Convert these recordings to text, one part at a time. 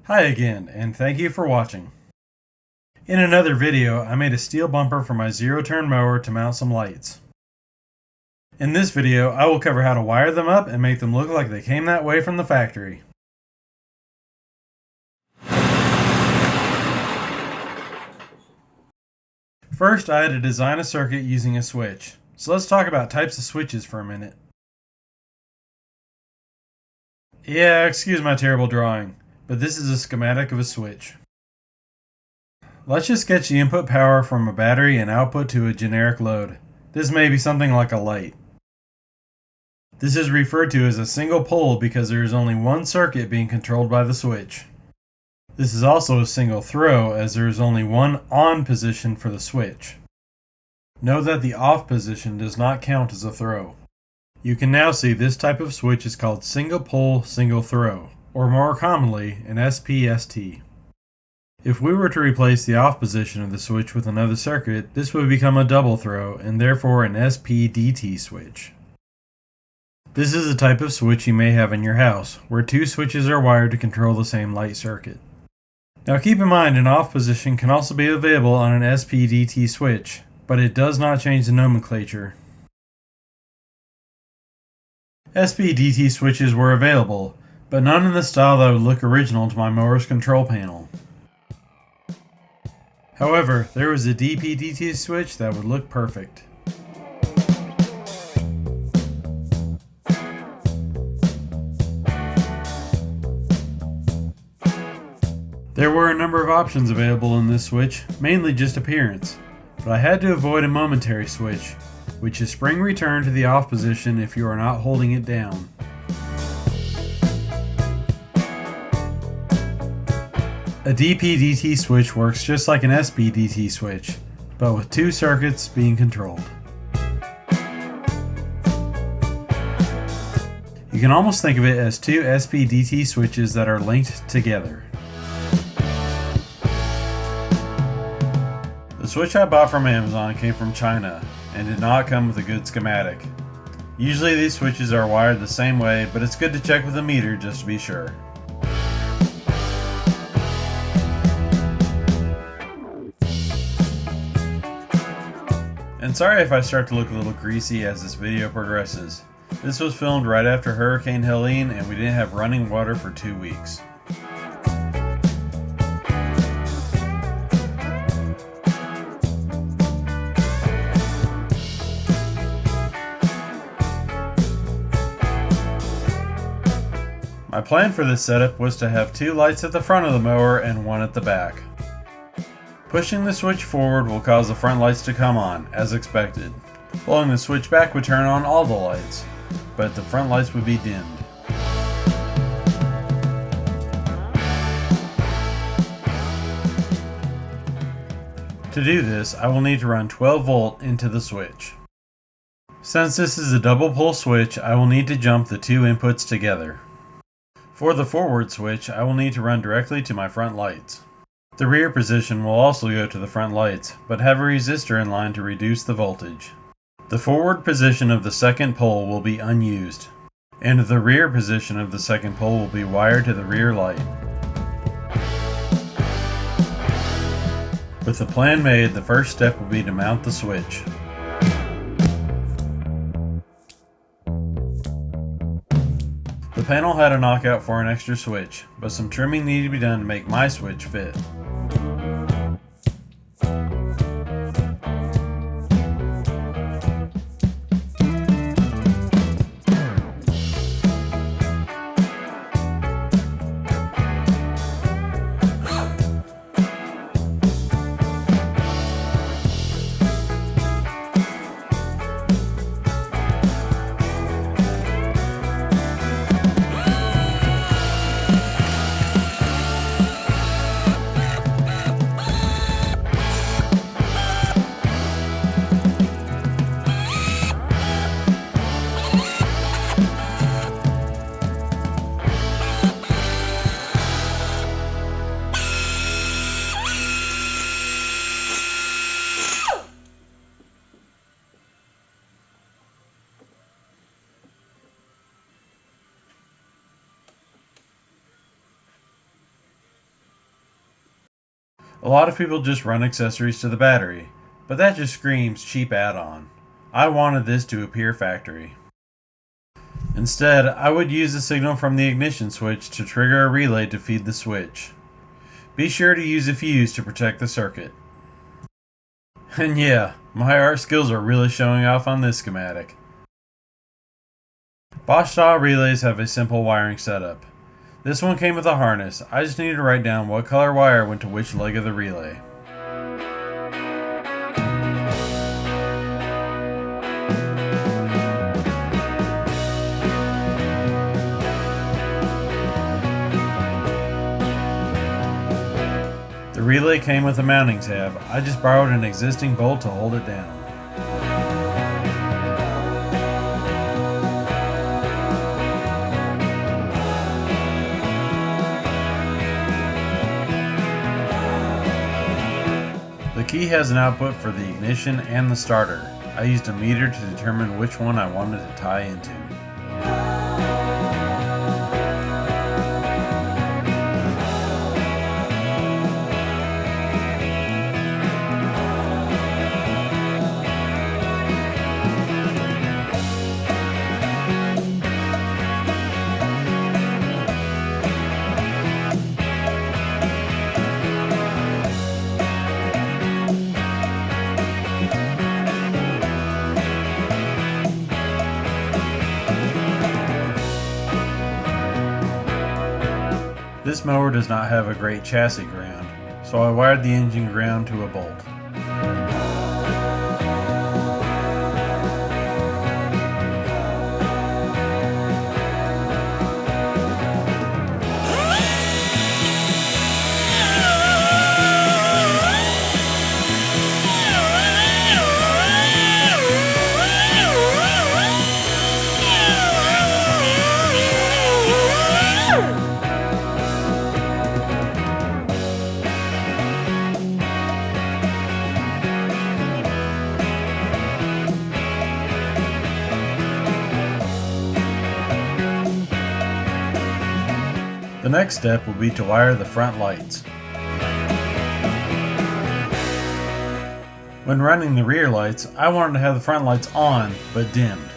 Hi again, and thank you for watching. In another video, I made a steel bumper for my zero-turn mower to mount some lights. In this video, I will cover how to wire them up and make them look like they came that way from the factory. First, I had to design a circuit using a switch. So let's talk about types of switches for a minute. Yeah, excuse my terrible drawing, but this is a schematic of a switch. Let's just sketch the input power from a battery and output to a generic load. This may be something like a light. This is referred to as a single pole because there is only one circuit being controlled by the switch. This is also a single throw as there is only one on position for the switch. Note that the off position does not count as a throw. You can now see this type of switch is called single pole, single throw, or more commonly, an SPST. If we were to replace the off position of the switch with another circuit, this would become a double throw and therefore an SPDT switch. This is a type of switch you may have in your house, where two switches are wired to control the same light circuit. Now keep in mind an off position can also be available on an SPDT switch, but it does not change the nomenclature. SPDT switches were available, but none in the style that would look original to my mower's control panel. However, there was a DPDT switch that would look perfect. There were a number of options available in this switch, mainly just appearance, but I had to avoid a momentary switch, which is spring return to the off position if you are not holding it down. A DPDT switch works just like an SPDT switch, but with two circuits being controlled. You can almost think of it as two SPDT switches that are linked together. The switch I bought from Amazon came from China and did not come with a good schematic. Usually these switches are wired the same way, but it's good to check with a meter just to be sure. And sorry if I start to look a little greasy as this video progresses. This was filmed right after Hurricane Helene and we didn't have running water for 2 weeks. My plan for this setup was to have two lights at the front of the mower and one at the back. Pushing the switch forward will cause the front lights to come on, as expected. Pulling the switch back would turn on all the lights, but the front lights would be dimmed. To do this, I will need to run 12 volt into the switch. Since this is a double pole switch, I will need to jump the two inputs together. For the forward switch, I will need to run directly to my front lights. The rear position will also go to the front lights, but have a resistor in line to reduce the voltage. The forward position of the second pole will be unused, and the rear position of the second pole will be wired to the rear light. With the plan made, the first step will be to mount the switch. The panel had a knockout for an extra switch, but some trimming needed to be done to make my switch fit. A lot of people just run accessories to the battery, but that just screams cheap add-on. I wanted this to appear factory. Instead, I would use the signal from the ignition switch to trigger a relay to feed the switch. Be sure to use a fuse to protect the circuit. And yeah, my art skills are really showing off on this schematic. Bosch style relays have a simple wiring setup. This one came with a harness. I just needed to write down what color wire went to which leg of the relay. The relay came with a mounting tab. I just borrowed an existing bolt to hold it down. The key has an output for the ignition and the starter. I used a meter to determine which one I wanted to tie into. This mower does not have a great chassis ground, so I wired the engine ground to a bolt. The next step will be to wire the front lights. When running the rear lights, I wanted to have the front lights on but dimmed,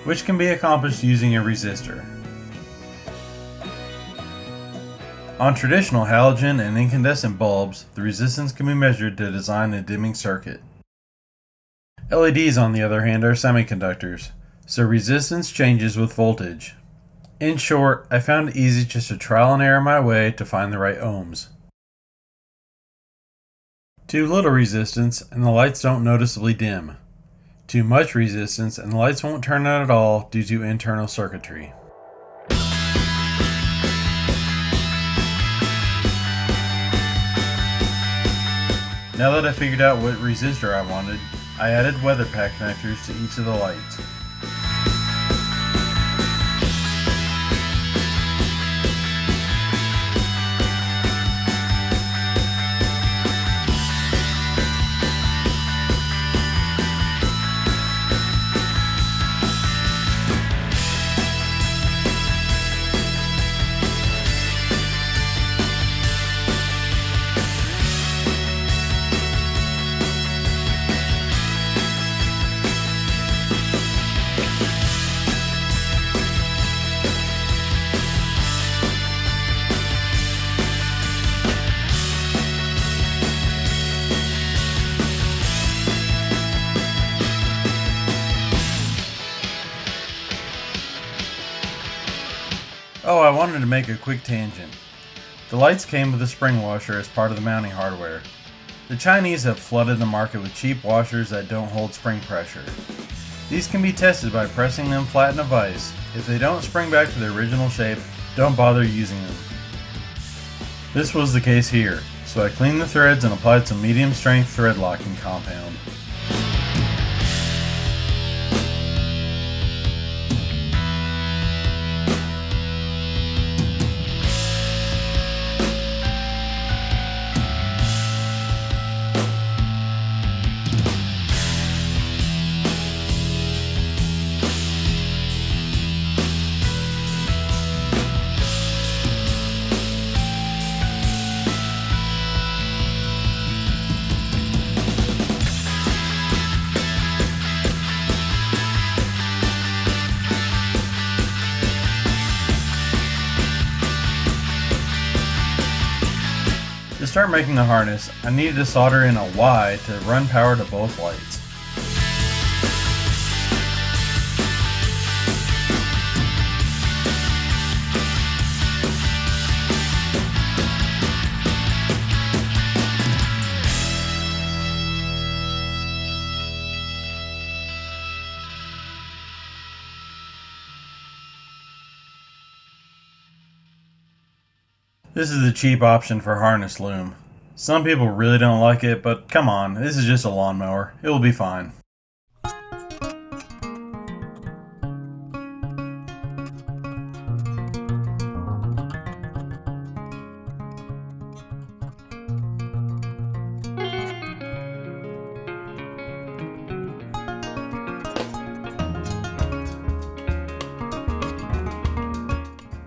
which can be accomplished using a resistor. On traditional halogen and incandescent bulbs, the resistance can be measured to design a dimming circuit. LEDs, on the other hand, are semiconductors, so resistance changes with voltage. In short, I found it easy just to trial and error my way to find the right ohms. Too little resistance and the lights don't noticeably dim. Too much resistance and the lights won't turn on at all due to internal circuitry. Now that I figured out what resistor I wanted, I added weather pack connectors to each of the lights. Oh, I wanted to make a quick tangent. The lights came with a spring washer as part of the mounting hardware. The Chinese have flooded the market with cheap washers that don't hold spring pressure. These can be tested by pressing them flat in a vise. If they don't spring back to their original shape, don't bother using them. This was the case here, so I cleaned the threads and applied some medium strength thread locking compound. To start making the harness, I needed to solder in a Y to run power to both lights. This is the cheap option for harness loom. Some people really don't like it, but come on, this is just a lawnmower. It will be fine.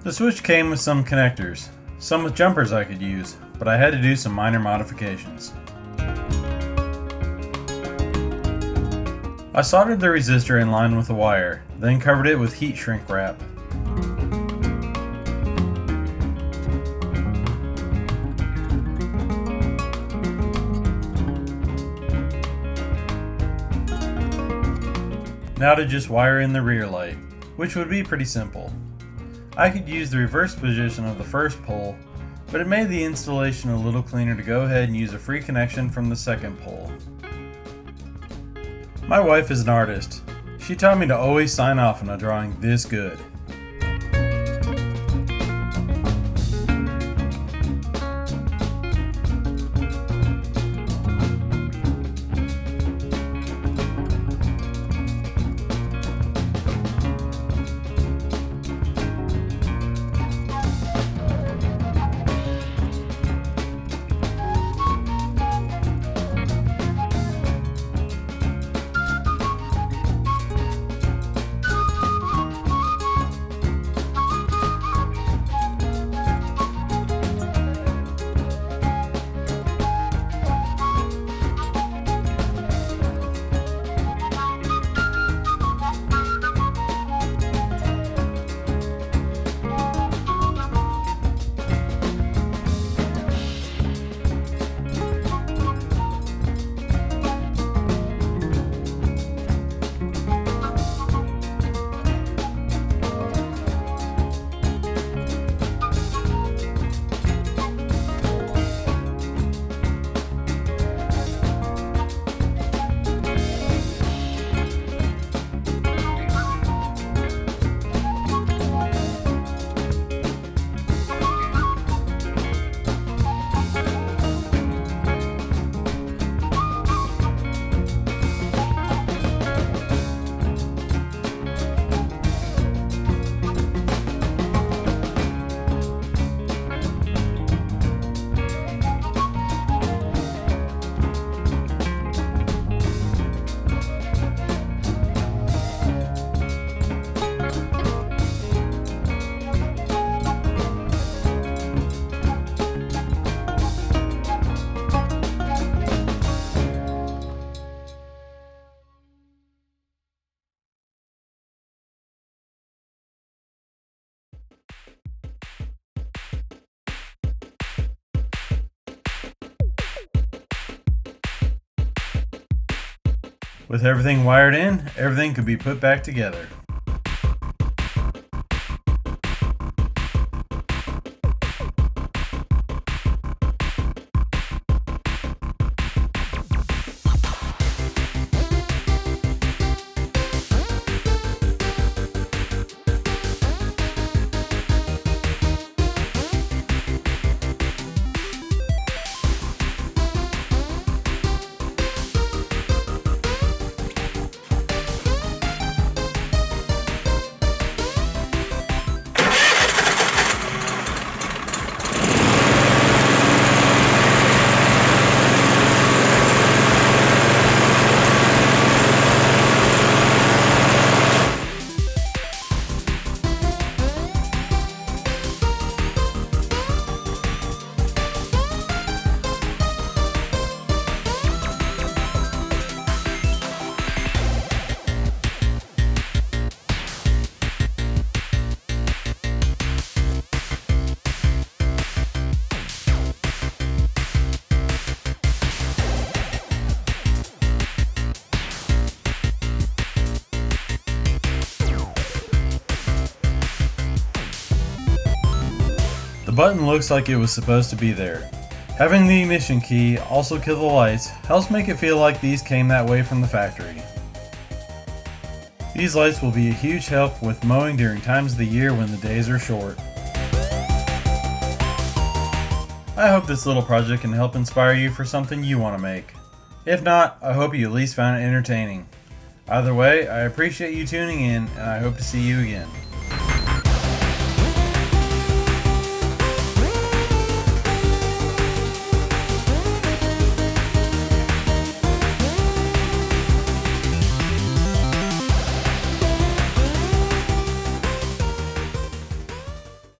The switch came with some connectors. Some with jumpers I could use, but I had to do some minor modifications. I soldered the resistor in line with the wire, then covered it with heat shrink wrap. Now to just wire in the rear light, which would be pretty simple. I could use the reverse position of the first pole, but it made the installation a little cleaner to go ahead and use a free connection from the second pole. My wife is an artist. She taught me to always sign off on a drawing this good. With everything wired in, everything could be put back together. button looks like it was supposed to be there. Having the ignition key also kill the lights helps make it feel like these came that way from the factory. These lights will be a huge help with mowing during times of the year when the days are short. I hope this little project can help inspire you for something you want to make. If not, I hope you at least found it entertaining. Either way, I appreciate you tuning in and I hope to see you again.